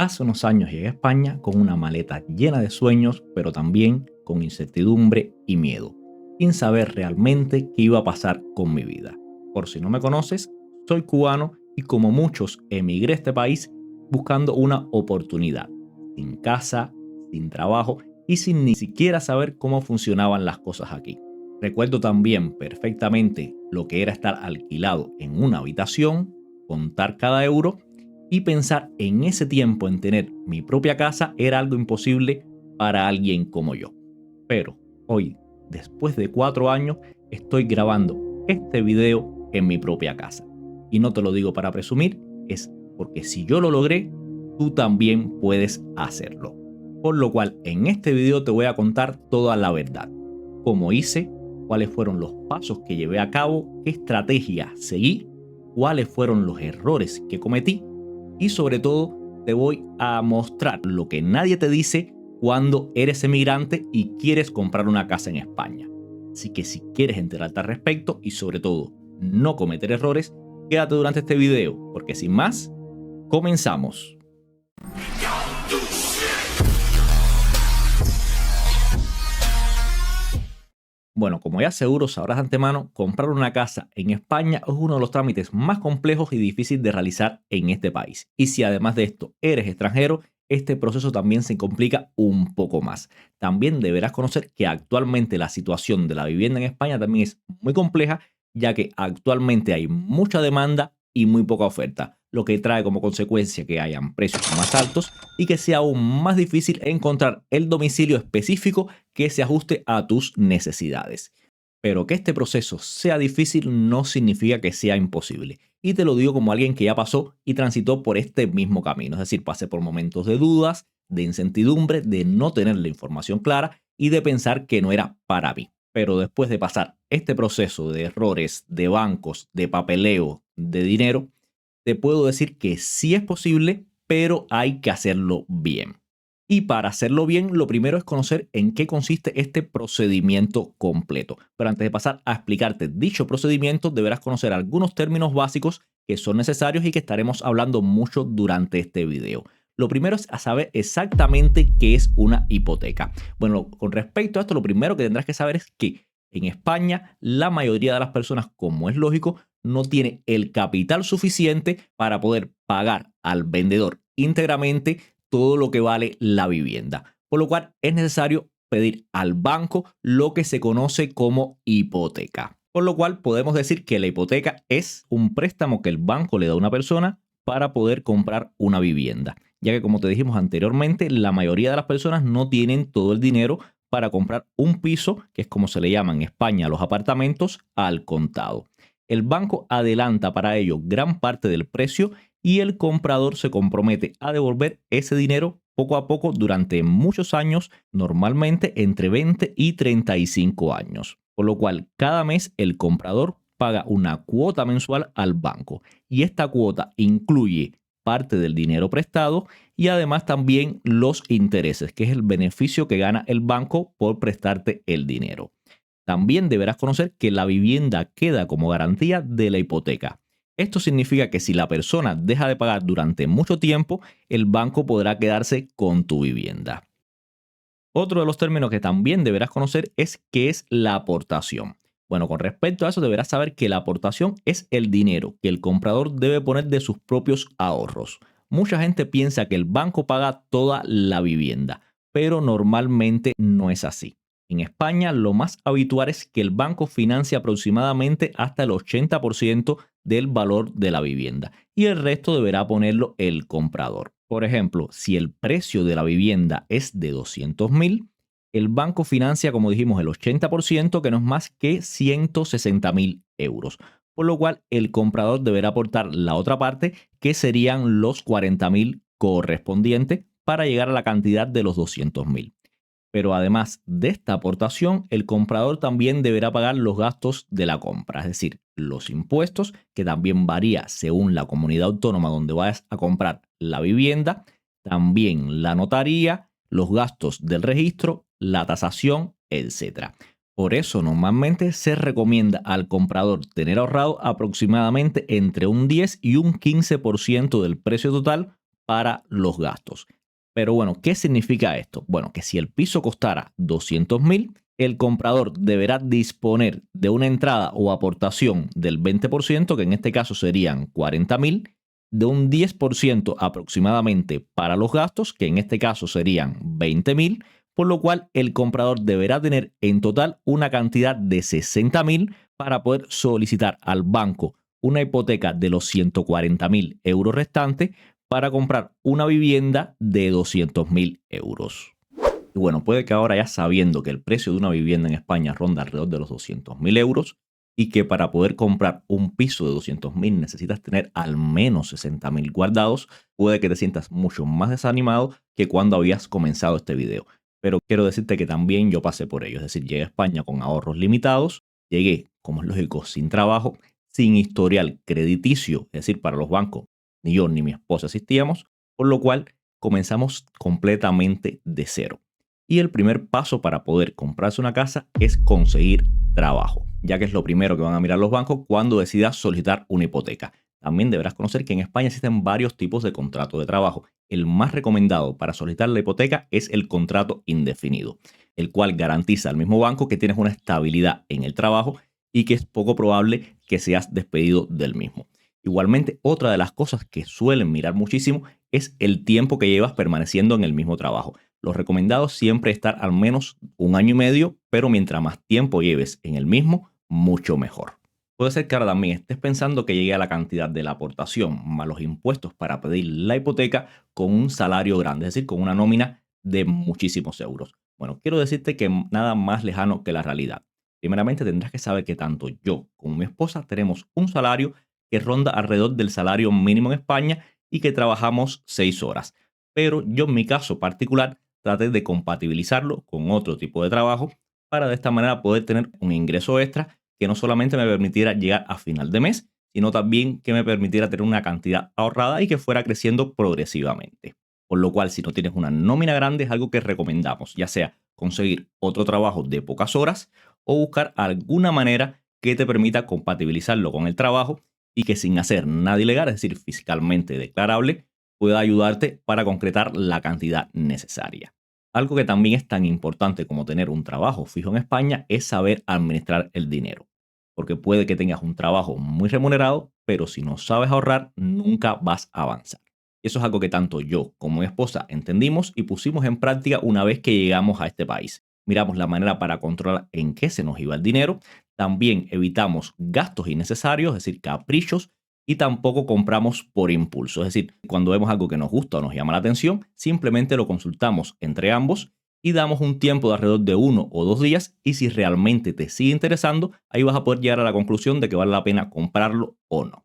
Hace unos años llegué a España con una maleta llena de sueños, pero también con incertidumbre y miedo, sin saber realmente qué iba a pasar con mi vida. Por si no me conoces, soy cubano y como muchos emigré a este país buscando una oportunidad, sin casa, sin trabajo y sin ni siquiera saber cómo funcionaban las cosas aquí. Recuerdo también perfectamente lo que era estar alquilado en una habitación, contar cada euro y pensar en ese tiempo en tener mi propia casa era algo imposible para alguien como yo. Pero hoy, después de 4 años, estoy grabando este video en mi propia casa. Y no te lo digo para presumir, es porque si yo lo logré, tú también puedes hacerlo. Por lo cual, en este video te voy a contar toda la verdad. Cómo hice, cuáles fueron los pasos que llevé a cabo, qué estrategia seguí, cuáles fueron los errores que cometí y sobre todo te voy a mostrar lo que nadie te dice cuando eres emigrante y quieres comprar una casa en España. Así que si quieres enterarte al respecto y sobre todo no cometer errores, quédate durante este video porque sin más, comenzamos. Bueno, como ya seguro sabrás de antemano, comprar una casa en España es uno de los trámites más complejos y difíciles de realizar en este país. Y si además de esto eres extranjero, este proceso también se complica un poco más. También deberás conocer que actualmente la situación de la vivienda en España también es muy compleja, ya que actualmente hay mucha demanda y muy poca oferta, lo que trae como consecuencia que hayan precios más altos y que sea aún más difícil encontrar el domicilio específico que se ajuste a tus necesidades. Pero que este proceso sea difícil no significa que sea imposible. Y te lo digo como alguien que ya pasó y transitó por este mismo camino. Es decir, pasé por momentos de dudas, de incertidumbre, de no tener la información clara y de pensar que no era para mí. Pero después de pasar este proceso de errores, de bancos, de papeleo, de dinero, te puedo decir que sí es posible, pero hay que hacerlo bien. Y para hacerlo bien, lo primero es conocer en qué consiste este procedimiento completo. Pero antes de pasar a explicarte dicho procedimiento, deberás conocer algunos términos básicos que son necesarios y que estaremos hablando mucho durante este video. Lo primero es saber exactamente qué es una hipoteca. Bueno, con respecto a esto, lo primero que tendrás que saber es que en España la mayoría de las personas, como es lógico, no tiene el capital suficiente para poder pagar al vendedor íntegramente todo lo que vale la vivienda. Por lo cual es necesario pedir al banco lo que se conoce como hipoteca. Por lo cual podemos decir que la hipoteca es un préstamo que el banco le da a una persona para poder comprar una vivienda. Ya que como te dijimos anteriormente, la mayoría de las personas no tienen todo el dinero para comprar un piso, que es como se le llama en España los apartamentos, al contado. El banco adelanta para ello gran parte del precio y el comprador se compromete a devolver ese dinero poco a poco durante muchos años, normalmente entre 20 y 35 años. Por lo cual, cada mes el comprador paga una cuota mensual al banco y esta cuota incluye parte del dinero prestado y además también los intereses, que es el beneficio que gana el banco por prestarte el dinero. También deberás conocer que la vivienda queda como garantía de la hipoteca. Esto significa que si la persona deja de pagar durante mucho tiempo, el banco podrá quedarse con tu vivienda. Otro de los términos que también deberás conocer es qué es la aportación. Bueno, con respecto a eso deberás saber que la aportación es el dinero que el comprador debe poner de sus propios ahorros. Mucha gente piensa que el banco paga toda la vivienda, pero normalmente no es así. En España lo más habitual es que el banco financie aproximadamente hasta el 80% del valor de la vivienda y el resto deberá ponerlo el comprador. Por ejemplo, si el precio de la vivienda es de 200.000, el banco financia, como dijimos, el 80%, que no es más que 160.000 euros. Por lo cual, el comprador deberá aportar la otra parte, que serían los 40.000 correspondientes para llegar a la cantidad de los 200.000. Pero además de esta aportación, el comprador también deberá pagar los gastos de la compra, es decir, los impuestos, que también varía según la comunidad autónoma donde vayas a comprar la vivienda, también la notaría, los gastos del registro, la tasación, etc. Por eso normalmente se recomienda al comprador tener ahorrado aproximadamente entre un 10 y un 15% del precio total para los gastos. Pero bueno, ¿qué significa esto? Bueno, que si el piso costara 200.000, el comprador deberá disponer de una entrada o aportación del 20%, que en este caso serían 40.000, de un 10% aproximadamente para los gastos, que en este caso serían 20.000, por lo cual el comprador deberá tener en total una cantidad de 60.000 para poder solicitar al banco una hipoteca de los 140.000 euros restantes para comprar una vivienda de 200.000 euros. Y bueno, puede que ahora ya sabiendo que el precio de una vivienda en España ronda alrededor de los 200.000 euros y que para poder comprar un piso de 200.000 necesitas tener al menos 60.000 guardados, puede que te sientas mucho más desanimado que cuando habías comenzado este video. Pero quiero decirte que también yo pasé por ello, es decir, llegué a España con ahorros limitados, llegué, como es lógico, sin trabajo, sin historial crediticio, es decir, para los bancos, ni yo ni mi esposa asistíamos, por lo cual comenzamos completamente de cero. Y el primer paso para poder comprarse una casa es conseguir trabajo, ya que es lo primero que van a mirar los bancos cuando decidas solicitar una hipoteca. También deberás conocer que en España existen varios tipos de contrato de trabajo. El más recomendado para solicitar la hipoteca es el contrato indefinido, el cual garantiza al mismo banco que tienes una estabilidad en el trabajo y que es poco probable que seas despedido del mismo. Igualmente, otra de las cosas que suelen mirar muchísimo es el tiempo que llevas permaneciendo en el mismo trabajo. Lo recomendado es siempre estar al menos 1 año y medio, pero mientras más tiempo lleves en el mismo, mucho mejor. Puede ser que ahora también estés pensando que llegue a la cantidad de la aportación más los impuestos para pedir la hipoteca con un salario grande, es decir, con una nómina de muchísimos euros. Bueno, quiero decirte que nada más lejano que la realidad. Primeramente tendrás que saber que tanto yo como mi esposa tenemos un salario que ronda alrededor del salario mínimo en España y que trabajamos 6 horas. Pero yo en mi caso particular traté de compatibilizarlo con otro tipo de trabajo para de esta manera poder tener un ingreso extra que no solamente me permitiera llegar a final de mes, sino también que me permitiera tener una cantidad ahorrada y que fuera creciendo progresivamente. Por lo cual, si no tienes una nómina grande, es algo que recomendamos, ya sea conseguir otro trabajo de pocas horas o buscar alguna manera que te permita compatibilizarlo con el trabajo y que sin hacer nada ilegal, es decir, fiscalmente declarable, pueda ayudarte para concretar la cantidad necesaria. Algo que también es tan importante como tener un trabajo fijo en España es saber administrar el dinero, porque puede que tengas un trabajo muy remunerado, pero si no sabes ahorrar, nunca vas a avanzar. Y eso es algo que tanto yo como mi esposa entendimos y pusimos en práctica una vez que llegamos a este país. Miramos la manera para controlar en qué se nos iba el dinero, también evitamos gastos innecesarios, es decir, caprichos, y tampoco compramos por impulso. Es decir, cuando vemos algo que nos gusta o nos llama la atención, simplemente lo consultamos entre ambos y damos un tiempo de alrededor de 1 o 2 días y si realmente te sigue interesando, ahí vas a poder llegar a la conclusión de que vale la pena comprarlo o no.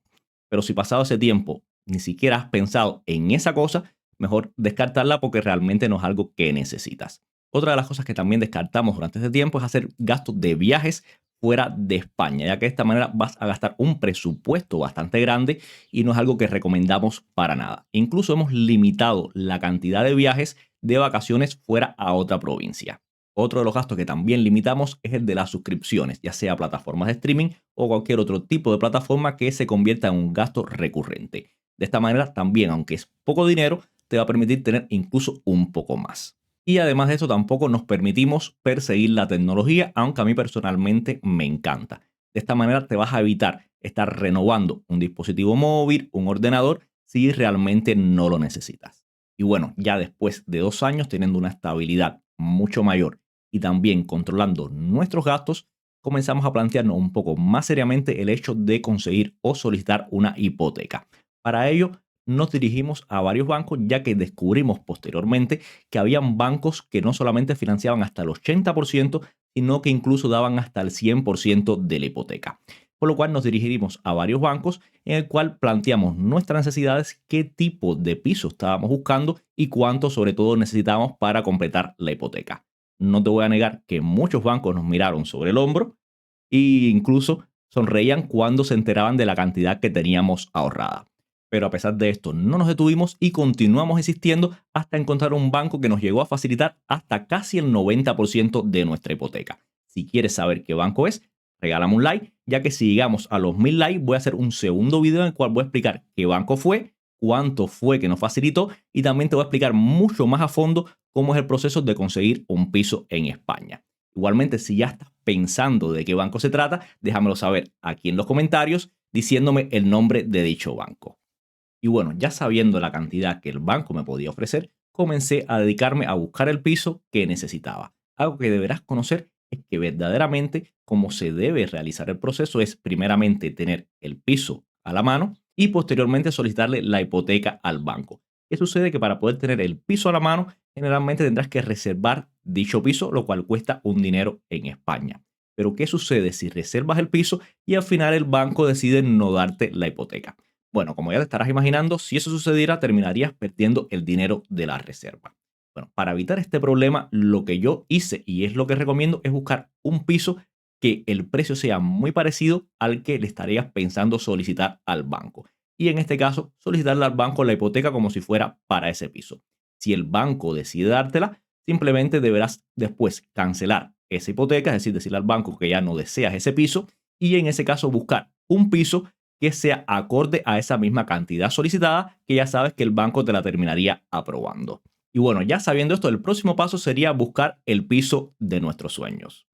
Pero si pasado ese tiempo ni siquiera has pensado en esa cosa, mejor descartarla porque realmente no es algo que necesitas. Otra de las cosas que también descartamos durante este tiempo es hacer gastos de viajes fuera de España, ya que de esta manera vas a gastar un presupuesto bastante grande y no es algo que recomendamos para nada. Incluso hemos limitado la cantidad de viajes de vacaciones fuera a otra provincia. Otro de los gastos que también limitamos es el de las suscripciones, ya sea plataformas de streaming o cualquier otro tipo de plataforma que se convierta en un gasto recurrente. De esta manera también, aunque es poco dinero, te va a permitir tener incluso un poco más. Y además de eso, tampoco nos permitimos perseguir la tecnología, aunque a mí personalmente me encanta. De esta manera te vas a evitar estar renovando un dispositivo móvil, un ordenador, si realmente no lo necesitas. Y bueno, ya después de 2 años teniendo una estabilidad mucho mayor y también controlando nuestros gastos, comenzamos a plantearnos un poco más seriamente el hecho de conseguir o solicitar una hipoteca. Para ello, nos dirigimos a varios bancos ya que descubrimos posteriormente que habían bancos que no solamente financiaban hasta el 80%, sino que incluso daban hasta el 100% de la hipoteca. Por lo cual nos dirigimos a varios bancos en el cual planteamos nuestras necesidades, qué tipo de piso estábamos buscando y cuánto sobre todo necesitábamos para completar la hipoteca. No te voy a negar que muchos bancos nos miraron sobre el hombro e incluso sonreían cuando se enteraban de la cantidad que teníamos ahorrada. Pero a pesar de esto, no nos detuvimos y continuamos existiendo hasta encontrar un banco que nos llegó a facilitar hasta casi el 90% de nuestra hipoteca. Si quieres saber qué banco es, regálame un like, ya que si llegamos a los 1000 likes voy a hacer un segundo video en el cual voy a explicar qué banco fue, cuánto fue que nos facilitó y también te voy a explicar mucho más a fondo cómo es el proceso de conseguir un piso en España. Igualmente, si ya estás pensando de qué banco se trata, déjamelo saber aquí en los comentarios diciéndome el nombre de dicho banco. Y bueno, ya sabiendo la cantidad que el banco me podía ofrecer, comencé a dedicarme a buscar el piso que necesitaba. Algo que deberás conocer es que verdaderamente cómo se debe realizar el proceso es primeramente tener el piso a la mano y posteriormente solicitarle la hipoteca al banco. ¿Qué sucede? Que para poder tener el piso a la mano, generalmente tendrás que reservar dicho piso, lo cual cuesta un dinero en España. Pero ¿qué sucede si reservas el piso y al final el banco decide no darte la hipoteca? Bueno, como ya te estarás imaginando, si eso sucediera, terminarías perdiendo el dinero de la reserva. Bueno, para evitar este problema, lo que yo hice y es lo que recomiendo es buscar un piso que el precio sea muy parecido al que le estarías pensando solicitar al banco. Y en este caso, solicitarle al banco la hipoteca como si fuera para ese piso. Si el banco decide dártela, simplemente deberás después cancelar esa hipoteca, es decir, decirle al banco que ya no deseas ese piso y en ese caso buscar un piso que sea acorde a esa misma cantidad solicitada, que ya sabes que el banco te la terminaría aprobando. Y bueno, ya sabiendo esto, el próximo paso sería buscar el piso de nuestros sueños.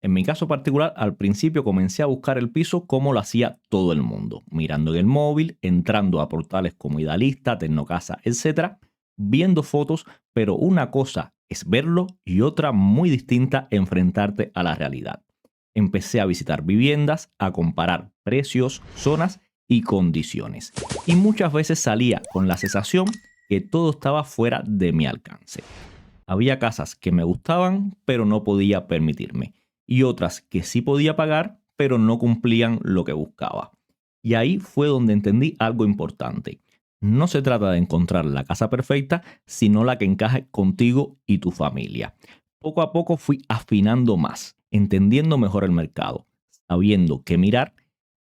En mi caso particular, al principio comencé a buscar el piso como lo hacía todo el mundo, mirando en el móvil, entrando a portales como Idealista, Tecnocasa, etcétera, viendo fotos, pero una cosa es verlo y otra muy distinta enfrentarte a la realidad. Empecé a visitar viviendas, a comparar precios, zonas y condiciones. Y muchas veces salía con la sensación que todo estaba fuera de mi alcance. Había casas que me gustaban, pero no podía permitirme. Y otras que sí podía pagar, pero no cumplían lo que buscaba. Y ahí fue donde entendí algo importante. No se trata de encontrar la casa perfecta, sino la que encaje contigo y tu familia. Poco a poco fui afinando más, entendiendo mejor el mercado, sabiendo qué mirar,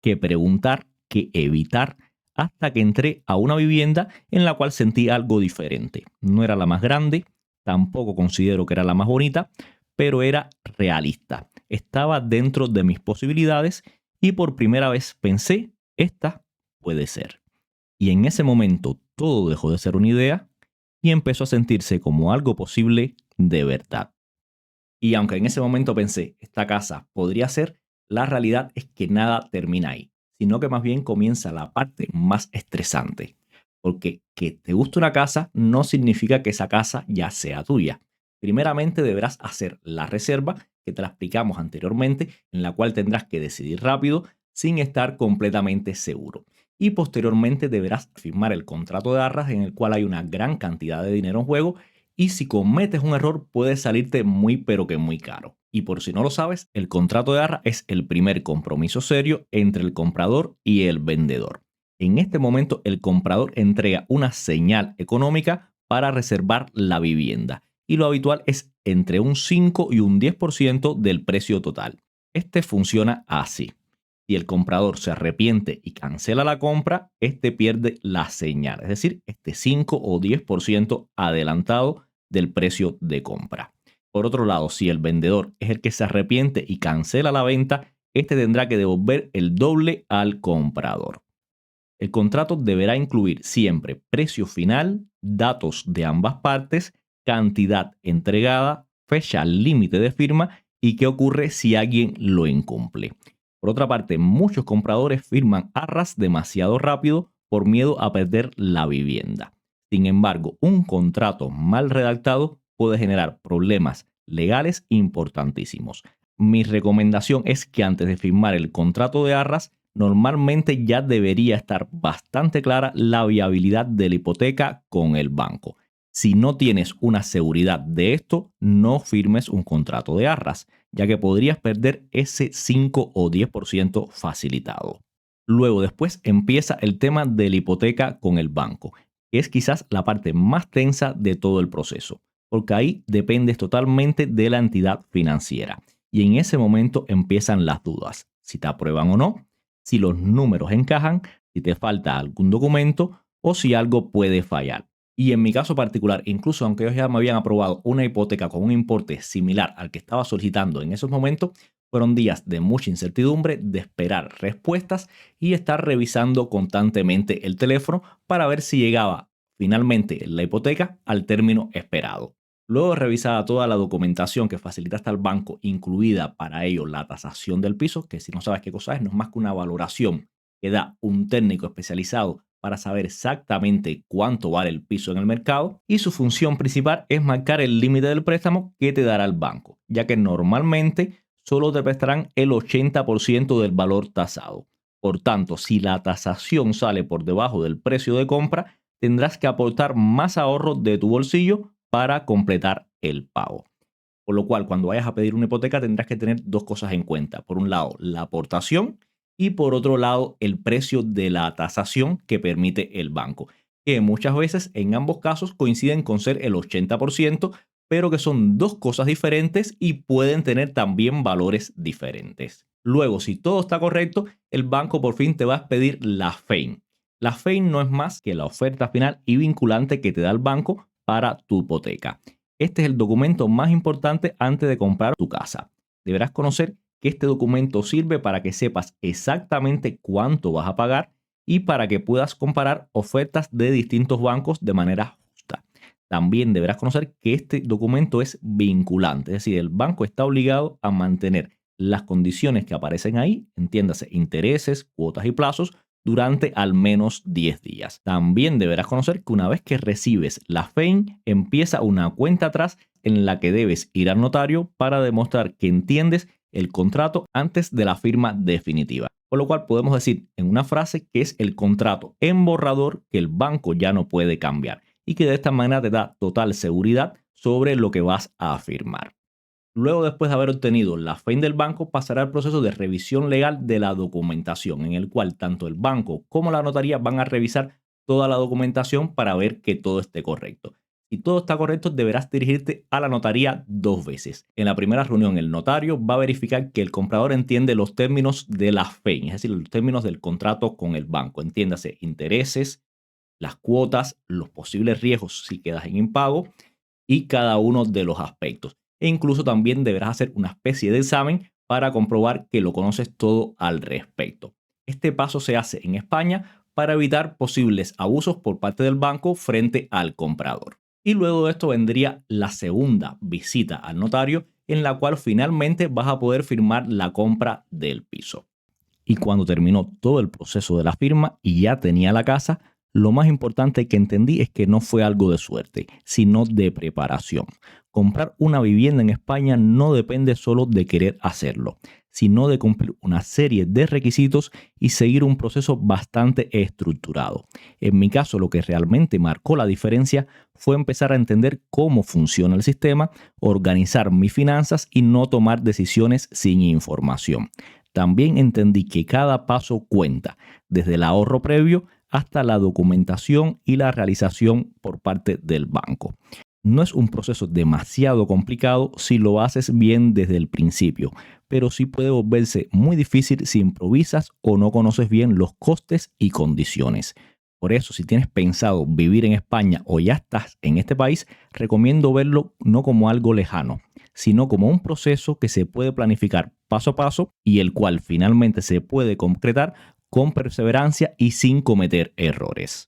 qué preguntar, qué evitar, hasta que entré a una vivienda en la cual sentí algo diferente. No era la más grande, tampoco considero que era la más bonita, pero era realista. Estaba dentro de mis posibilidades y por primera vez pensé, esta puede ser. Y en ese momento todo dejó de ser una idea y empezó a sentirse como algo posible de verdad. Y aunque en ese momento pensé, esta casa podría ser, la realidad es que nada termina ahí, sino que más bien comienza la parte más estresante. Porque que te guste una casa no significa que esa casa ya sea tuya. Primeramente deberás hacer la reserva, que te la explicamos anteriormente, en la cual tendrás que decidir rápido sin estar completamente seguro. Y posteriormente deberás firmar el contrato de arras en el cual hay una gran cantidad de dinero en juego y si cometes un error puede salirte muy pero que muy caro. Y por si no lo sabes, el contrato de arras es el primer compromiso serio entre el comprador y el vendedor. En este momento el comprador entrega una señal económica para reservar la vivienda y lo habitual es entre un 5 y un 10% del precio total. Este funciona así. Si el comprador se arrepiente y cancela la compra, este pierde la señal, es decir, este 5 o 10% adelantado del precio de compra. Por otro lado, si el vendedor es el que se arrepiente y cancela la venta, este tendrá que devolver el doble al comprador. El contrato deberá incluir siempre precio final, datos de ambas partes, cantidad entregada, fecha límite de firma y qué ocurre si alguien lo incumple. Por otra parte, muchos compradores firman arras demasiado rápido por miedo a perder la vivienda. Sin embargo, un contrato mal redactado puede generar problemas legales importantísimos. Mi recomendación es que antes de firmar el contrato de arras, normalmente ya debería estar bastante clara la viabilidad de la hipoteca con el banco. Si no tienes una seguridad de esto, no firmes un contrato de arras, ya que podrías perder ese 5 o 10% facilitado. Luego después empieza el tema de la hipoteca con el banco, que es quizás la parte más tensa de todo el proceso, porque ahí dependes totalmente de la entidad financiera. Y en ese momento empiezan las dudas, si te aprueban o no, si los números encajan, si te falta algún documento o si algo puede fallar. Y en mi caso particular, incluso aunque ellos ya me habían aprobado una hipoteca con un importe similar al que estaba solicitando en esos momentos, Fueron días de mucha incertidumbre, de esperar respuestas y estar revisando constantemente el teléfono para ver si llegaba finalmente la hipoteca al término esperado. Luego de revisada toda la documentación que facilitaste al banco, incluida para ello la tasación del piso, que si no sabes qué cosa es, no es más que una valoración que da un técnico especializado para saber exactamente cuánto vale el piso en el mercado, y su función principal es marcar el límite del préstamo que te dará el banco, ya que normalmente solo te prestarán el 80% del valor tasado. Por tanto, si la tasación sale por debajo del precio de compra, tendrás que aportar más ahorro de tu bolsillo para completar el pago. Por lo cual, cuando vayas a pedir una hipoteca, tendrás que tener dos cosas en cuenta. Por un lado, la aportación y por otro lado, el precio de la tasación que permite el banco, que muchas veces en ambos casos coinciden con ser el 80%, pero que son dos cosas diferentes y pueden tener también valores diferentes. Luego, si todo está correcto, el banco por fin te va a pedir la FEIN. La FEIN no es más que la oferta final y vinculante que te da el banco para tu hipoteca. Este es el documento más importante antes de comprar tu casa. Deberás conocer que este documento sirve para que sepas exactamente cuánto vas a pagar y para que puedas comparar ofertas de distintos bancos de manera justa. También deberás conocer que este documento es vinculante, es decir, el banco está obligado a mantener las condiciones que aparecen ahí, entiéndase, intereses, cuotas y plazos, durante al menos 10 días. También deberás conocer que una vez que recibes la FEIN, empieza una cuenta atrás en la que debes ir al notario para demostrar que entiendes el contrato antes de la firma definitiva. Por lo cual podemos decir en una frase que es el contrato en borrador que el banco ya no puede cambiar y que de esta manera te da total seguridad sobre lo que vas a firmar. Luego, después de haber obtenido la FEIN del banco, pasará el proceso de revisión legal de la documentación, en el cual tanto el banco como la notaría van a revisar toda la documentación para ver que todo esté correcto. Si todo está correcto, deberás dirigirte a la notaría 2 veces. En la primera reunión, el notario va a verificar que el comprador entiende los términos de la FEIN, es decir, los términos del contrato con el banco. Entiéndase, intereses, las cuotas, los posibles riesgos si quedas en impago y cada uno de los aspectos. E incluso también deberás hacer una especie de examen para comprobar que lo conoces todo al respecto. Este paso se hace en España para evitar posibles abusos por parte del banco frente al comprador. Y luego de esto vendría la segunda visita al notario, en la cual finalmente vas a poder firmar la compra del piso. Y cuando terminó todo el proceso de la firma y ya tenía la casa, lo más importante que entendí es que no fue algo de suerte, sino de preparación. Comprar una vivienda en España no depende solo de querer hacerlo, sino de cumplir una serie de requisitos y seguir un proceso bastante estructurado. En mi caso, lo que realmente marcó la diferencia fue empezar a entender cómo funciona el sistema, organizar mis finanzas y no tomar decisiones sin información. También entendí que cada paso cuenta, desde el ahorro previo hasta la documentación y la realización por parte del banco. No es un proceso demasiado complicado si lo haces bien desde el principio, pero sí puede volverse muy difícil si improvisas o no conoces bien los costes y condiciones. Por eso, si tienes pensado vivir en España o ya estás en este país, recomiendo verlo no como algo lejano, sino como un proceso que se puede planificar paso a paso y el cual finalmente se puede concretar con perseverancia y sin cometer errores.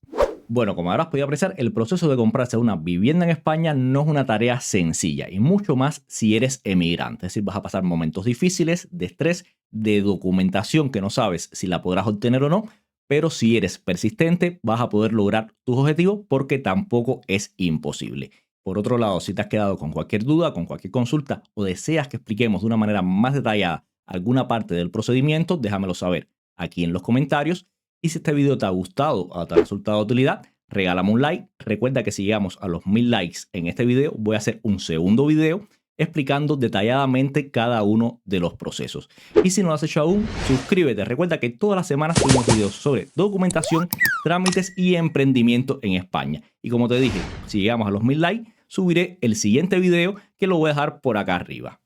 Bueno, como habrás podido apreciar, el proceso de comprarse una vivienda en España no es una tarea sencilla y mucho más si eres emigrante. Es decir, vas a pasar momentos difíciles, de estrés, de documentación que no sabes si la podrás obtener o no, pero si eres persistente vas a poder lograr tus objetivos porque tampoco es imposible. Por otro lado, si te has quedado con cualquier duda, con cualquier consulta o deseas que expliquemos de una manera más detallada alguna parte del procedimiento, déjamelo saber aquí en los comentarios. Y si este video te ha gustado o te ha resultado de utilidad, regálame un like. Recuerda que si llegamos a los 1000 likes en este video, voy a hacer un segundo video explicando detalladamente cada uno de los procesos. Y si no lo has hecho aún, suscríbete. Recuerda que todas las semanas subimos videos sobre documentación, trámites y emprendimiento en España. Y como te dije, si llegamos a los 1000 likes, subiré el siguiente video que lo voy a dejar por acá arriba.